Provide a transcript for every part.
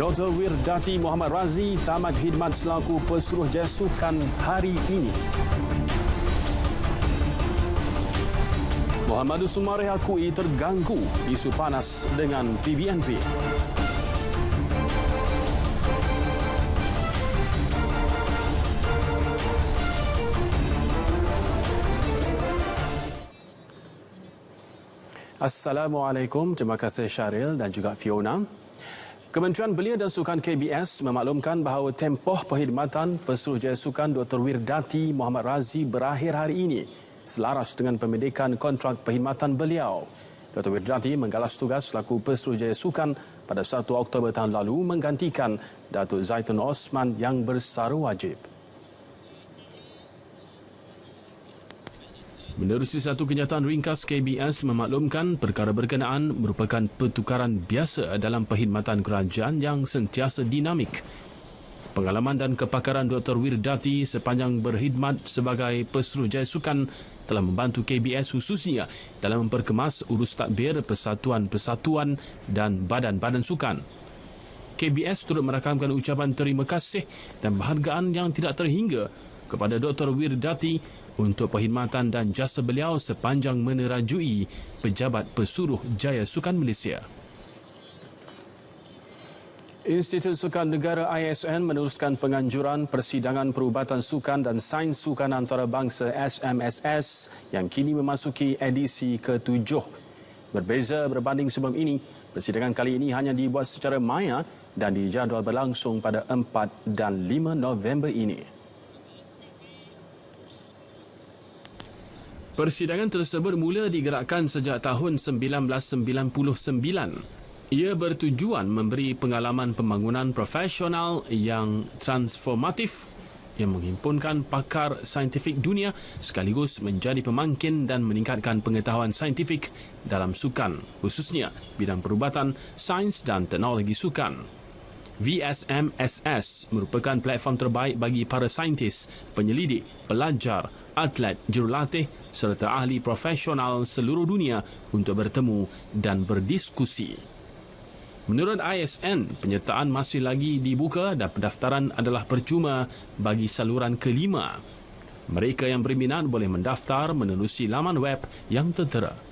Dr. Wirdati Muhammad Razi tamat khidmat selaku Pesuruhjaya Sukan hari ini. Muhammadus Sumareh akui terganggu isu panas dengan PBNP. Assalamualaikum, terima kasih Syaril dan juga Fiona. Kementerian Belia dan Sukan KBS memaklumkan bahawa tempoh perkhidmatan Pesuruhjaya Sukan Dr. Wirdati Muhammad Razi berakhir hari ini selaras dengan pembendikan kontrak perkhidmatan beliau. Dr. Wirdati menggalas tugas selaku Pesuruhjaya Sukan pada 1 Oktober tahun lalu menggantikan Datuk Zaitun Osman yang bersara wajib. Menerusi satu kenyataan ringkas, KBS memaklumkan perkara berkenaan merupakan pertukaran biasa dalam perkhidmatan kerajaan yang sentiasa dinamik. Pengalaman dan kepakaran Dr. Wirdati sepanjang berkhidmat sebagai Pesuruhjaya Sukan telah membantu KBS khususnya dalam memperkemas urus tadbir persatuan-persatuan dan badan-badan sukan. KBS turut merakamkan ucapan terima kasih dan penghargaan yang tidak terhingga kepada Dr. Wirdati untuk perkhidmatan dan jasa beliau sepanjang menerajui Pejabat Pesuruhjaya Sukan Malaysia. Institut Sukan Negara ISN meneruskan penganjuran Persidangan Perubatan Sukan dan Sains Sukan Antarabangsa SMSS yang kini memasuki edisi ke-7. Berbeza berbanding sebelum ini, persidangan kali ini hanya dibuat secara maya dan dijadual berlangsung pada 4 dan 5 November ini. Persidangan tersebut mula digerakkan sejak tahun 1999. Ia bertujuan memberi pengalaman pembangunan profesional yang transformatif yang menghimpunkan pakar saintifik dunia sekaligus menjadi pemangkin dan meningkatkan pengetahuan saintifik dalam sukan, khususnya bidang perubatan, sains dan teknologi sukan. VSMSS merupakan platform terbaik bagi para saintis, penyelidik, pelajar, atlet, jurulatih serta ahli profesional seluruh dunia untuk bertemu dan berdiskusi. Menurut ISN, penyertaan masih lagi dibuka dan pendaftaran adalah percuma bagi saluran kelima. Mereka yang berminat boleh mendaftar menerusi laman web yang tertera.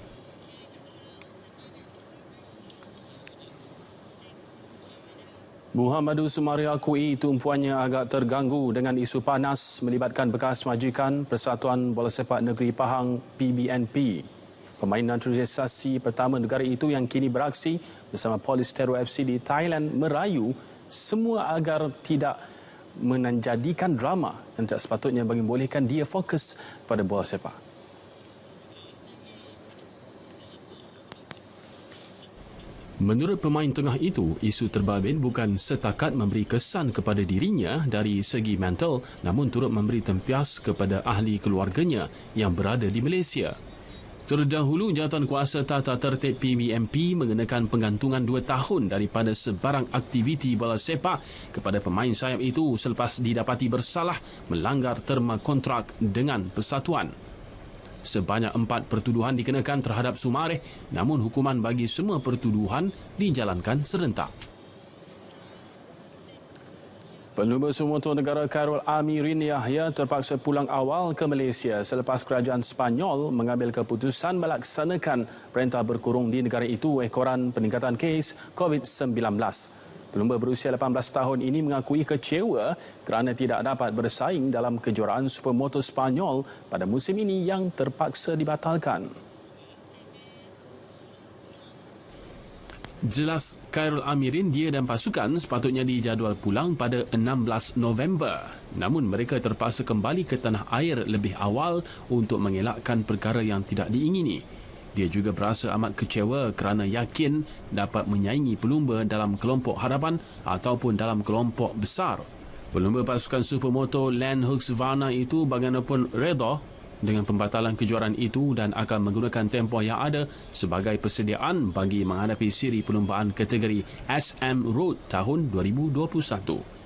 Muhammadus Sumareh akui tumpuannya agak terganggu dengan isu panas melibatkan bekas majikan Persatuan Bola Sepak Negeri Pahang PBNP. Pemain naturalisasi pertama negara itu yang kini beraksi bersama Polistero FC di Thailand merayu semua agar tidak menjadikan drama yang tak sepatutnya bagi membolehkan dia fokus pada bola sepak. Menurut pemain tengah itu, isu terbabit bukan setakat memberi kesan kepada dirinya dari segi mental, namun turut memberi tempias kepada ahli keluarganya yang berada di Malaysia. Terdahulu, Jawatankuasa Tata Tertib PBNP mengenakan penggantungan 2 tahun daripada sebarang aktiviti bola sepak kepada pemain sayap itu selepas didapati bersalah melanggar terma kontrak dengan persatuan. Sebanyak 4 pertuduhan dikenakan terhadap Sumareh, namun hukuman bagi semua pertuduhan dijalankan serentak. Pelumba sumotor negara Khairul Amirin Yahya terpaksa pulang awal ke Malaysia selepas kerajaan Sepanyol mengambil keputusan melaksanakan perintah berkurung di negara itu ekoran peningkatan kes COVID-19. Pelumba berusia 18 tahun ini mengakui kecewa kerana tidak dapat bersaing dalam kejuaraan supermoto Sepanyol pada musim ini yang terpaksa dibatalkan. Jelas Khairul Amirin, dia dan pasukan sepatutnya dijadual pulang pada 16 November. Namun mereka terpaksa kembali ke tanah air lebih awal untuk mengelakkan perkara yang tidak diingini. Dia juga berasa amat kecewa kerana yakin dapat menyaingi pelumba dalam kelompok hadapan ataupun dalam kelompok besar. Pelumba pasukan supermoto Land Husqvarna itu bagaimanapun reda dengan pembatalan kejuaraan itu dan akan menggunakan tempoh yang ada sebagai persediaan bagi menghadapi siri perlumbaan kategori SM Road tahun 2021.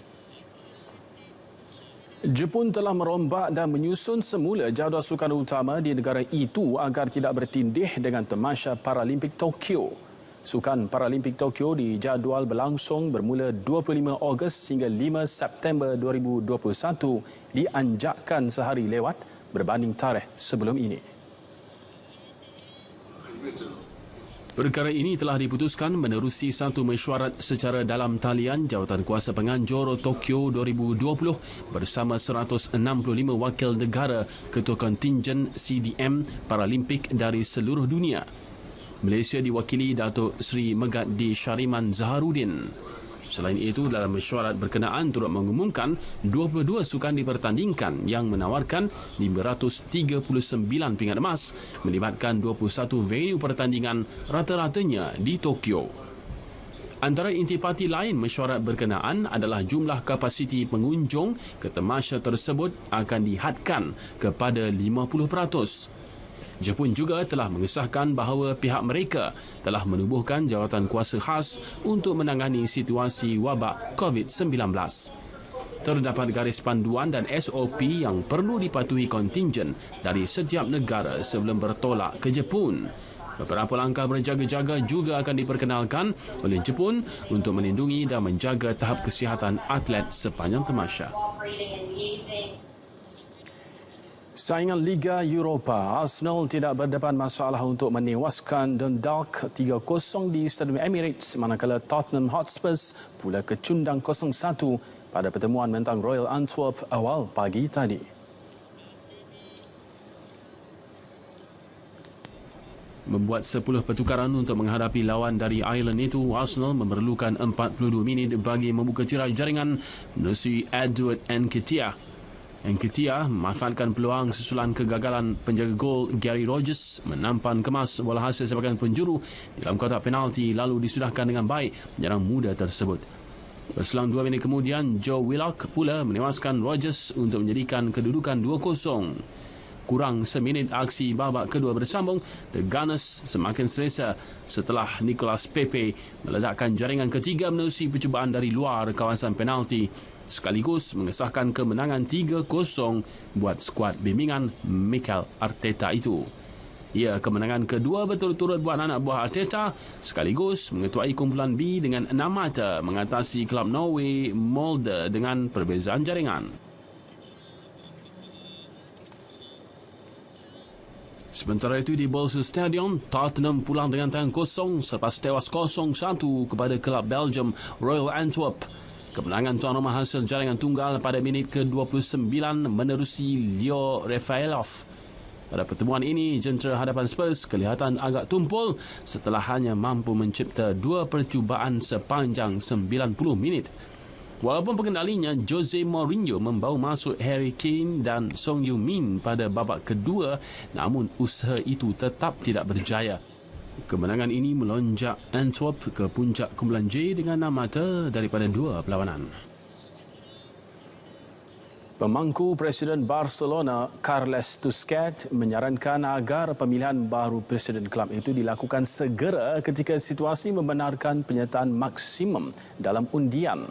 Jepun telah merombak dan menyusun semula jadual sukan utama di negara itu agar tidak bertindih dengan tamasya Paralimpik Tokyo. Sukan Paralimpik Tokyo dijadual berlangsung bermula 25 Ogos hingga 5 September 2021 dianjakkan sehari lewat berbanding tarikh sebelum ini. Perkara ini telah diputuskan menerusi satu mesyuarat secara dalam talian Jawatankuasa Penganjur Tokyo 2020 bersama 165 wakil negara ketua kontingen CDM Paralimpik dari seluruh dunia. Malaysia diwakili Datuk Seri Megati Syariman Zaharuddin. Selain itu, dalam mesyuarat berkenaan turut mengumumkan 22 sukan dipertandingkan yang menawarkan 539 pingat emas melibatkan 21 venue pertandingan rata-ratanya di Tokyo. Antara intipati lain mesyuarat berkenaan adalah jumlah kapasiti pengunjung ke tamasya tersebut akan dihadkan kepada 50%. Jepun juga telah mengesahkan bahawa pihak mereka telah menubuhkan jawatankuasa khas untuk menangani situasi wabak COVID-19. Terdapat garis panduan dan SOP yang perlu dipatuhi kontingen dari setiap negara sebelum bertolak ke Jepun. Beberapa langkah berjaga-jaga juga akan diperkenalkan oleh Jepun untuk melindungi dan menjaga tahap kesihatan atlet sepanjang tamasya. Saingan Liga Eropah, Arsenal tidak berdepan masalah untuk menewaskan Dundalk 3-0 di Stadium Emirates, manakala Tottenham Hotspur pula kecundang 0-1 pada pertemuan mentang Royal Antwerp awal pagi tadi. Membuat 10 pertukaran untuk menghadapi lawan dari Ireland itu, Arsenal memerlukan 42 minit bagi membuka tirai jaringan menerusi Edward Nketiah. Nketiah memanfaatkan peluang susulan kegagalan penjaga gol Gary Rogers menampan kemas bola hasil sebahagian penjuru dalam kotak penalti lalu disudahkan dengan baik penyerang muda tersebut. Berselang 2 minit kemudian, Joe Willock pula menewaskan Rogers untuk menjadikan kedudukan 2-0. Kurang seminit aksi babak kedua bersambung, The Gunners semakin selesa setelah Nicolas Pepe meledakkan jaringan ketiga menerusi percubaan dari luar kawasan penalti, sekaligus mengesahkan kemenangan 3-0 buat skuad bimbingan Mikel Arteta itu. Ia kemenangan kedua berturut-turut buat anak buah Arteta, sekaligus mengetuai kumpulan B dengan 6 mata mengatasi kelab Norway Molde dengan perbezaan jaringan. Sementara itu di Bolsward Stadium, Tottenham pulang dengan tangan kosong selepas tewas 0-1 kepada kelab Belgium Royal Antwerp. Kemenangan tuan rumah hasil jaringan tunggal pada minit ke-29 menerusi Leo Rafaelov. Pada pertemuan ini, jentera hadapan Spurs kelihatan agak tumpul setelah hanya mampu mencipta 2 percubaan sepanjang 90 minit. Walaupun pengendalinya Jose Mourinho membawa masuk Harry Kane dan Son Heung-min pada babak kedua, namun usaha itu tetap tidak berjaya. Kemenangan ini melonjak Antwerp ke puncak kumpulan J dengan 6 mata daripada 2 perlawanan. Pemangku Presiden Barcelona, Carles Tusquets, menyarankan agar pemilihan baru Presiden kelab itu dilakukan segera ketika situasi membenarkan penyertaan maksimum dalam undian.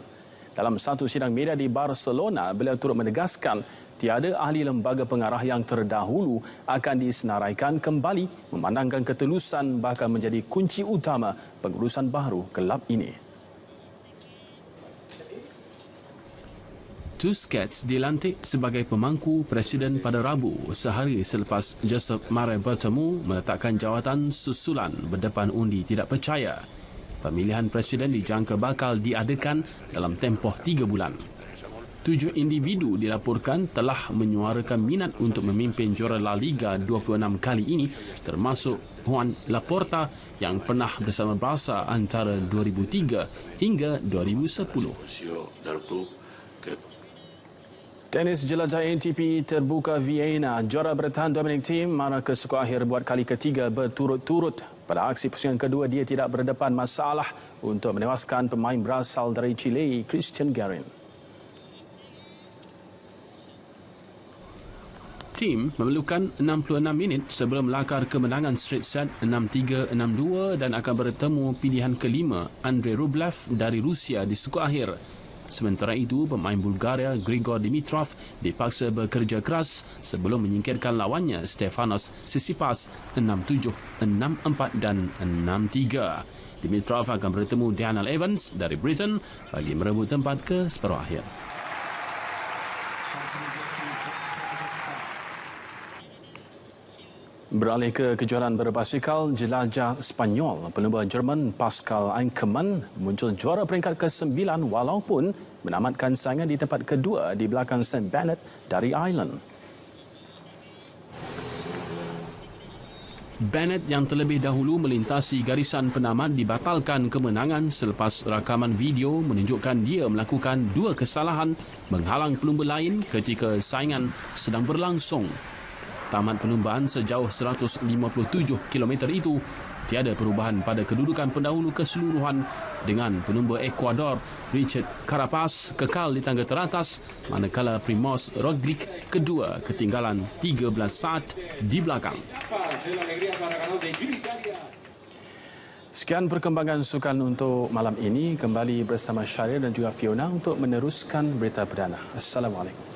Dalam satu sidang media di Barcelona, beliau turut menegaskan tiada ahli lembaga pengarah yang terdahulu akan disenaraikan kembali, memandangkan ketelusan bakal menjadi kunci utama pengurusan baru kelab ini. Tusquets dilantik sebagai pemangku Presiden pada Rabu, sehari selepas Josep Maria Bartomeu meletakkan jawatan susulan berdepan undi tidak percaya. Pemilihan Presiden dijangka bakal diadakan dalam tempoh 3 bulan. 7 individu dilaporkan telah menyuarakan minat untuk memimpin juara La Liga 26 kali ini, termasuk Juan Laporta yang pernah bersama Barca antara 2003 hingga 2010. Tenis jelajah ATP terbuka Vienna. Juara bertahan Dominic Thiem mana ke suku akhir buat kali ketiga berturut-turut. Pada aksi pusingan kedua, dia tidak berdepan masalah untuk menewaskan pemain berasal dari Chile, Christian Garin. Thiem memerlukan 66 minit sebelum melakar kemenangan straight set 6-3, 6-2 dan akan bertemu pilihan kelima Andrei Rublev dari Rusia di suku akhir. Sementara itu, pemain Bulgaria Grigor Dimitrov dipaksa bekerja keras sebelum menyingkirkan lawannya Stefanos Tsitsipas 6-7, 6-4 dan 6-3. Dimitrov akan bertemu Daniel Evans dari Britain bagi merebut tempat ke separuh akhir. Beralih ke kejuaraan berbasikal, jelajah Sepanyol, pelumba Jerman Pascal Einkmann muncul juara peringkat ke-9 walaupun menamatkan saingan di tempat kedua di belakang Sam Bennett dari Ireland. Bennett yang terlebih dahulu melintasi garisan penamat dibatalkan kemenangan selepas rakaman video menunjukkan dia melakukan 2 kesalahan menghalang pelumba lain ketika saingan sedang berlangsung. Tamat perlumbaan sejauh 157 km itu tiada perubahan pada kedudukan pendahulu keseluruhan dengan pelumba Ecuador Richard Carapaz kekal di tangga teratas manakala Primož Roglič kedua ketinggalan 13 saat di belakang. Sekian perkembangan sukan untuk malam ini. Kembali bersama Syahrir dan juga Fiona untuk meneruskan berita perdana. Assalamualaikum.